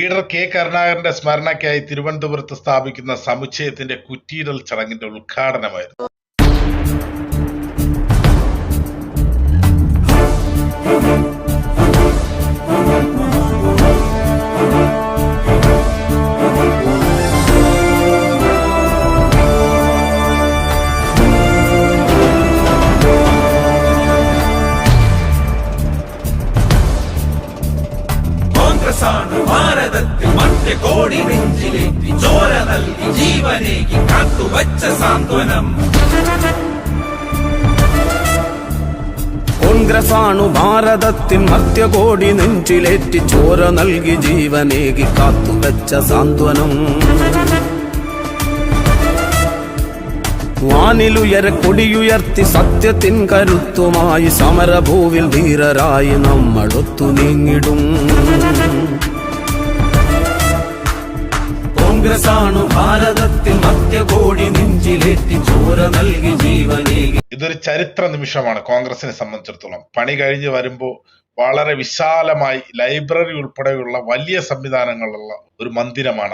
Leader K കരുണാകരന്റെ സ്മരണയ്ക്കായി തിരുവനന്തപുരത്ത് സ്ഥാപിക്കുന്ന സമുച്ചയത്തിന്റെ കുറ്റിയിടൽ ചടങ്ങിന്റെ ഉദ്ഘാടനമായിരുന്നു. ഭാരതത്തിൽ മറ്റ് കോടി നെഞ്ചിലേറ്റി ചോര നൽകി ജീവനേകി കാത്തുവച്ച സാന്ത്വനം. കോൺഗ്രസാണു ഭാരതത്തിൻ മധ്യകോടി നെഞ്ചിലേറ്റി ചോര നൽകി ജീവനേകി കാത്തുവച്ച സാന്ത്വനം. വാനിലുയര കൊടിയുയർത്തി സത്യത്തിൻ കരുത്തുമായി സമരഭൂവിൽ ധീരരായി നമ്മൾ ഒത്തു നീങ്ങിടും. കോൺഗ്രസാണു ഭാരതത്തിൽ മധ്യകോടി നെഞ്ചിലേറ്റി ചോര നൽകി ജീവനേകി. ഇതൊരു ചരിത്ര നിമിഷമാണ് കോൺഗ്രസിനെ സംബന്ധിച്ചിടത്തോളം. പണി കഴിഞ്ഞ് വരുമ്പോൾ വളരെ വിശാലമായി ലൈബ്രറി ഉൾപ്പെടെയുള്ള വലിയ സംവിധാനങ്ങളുള്ള ഒരു മന്ദിരമാണ്.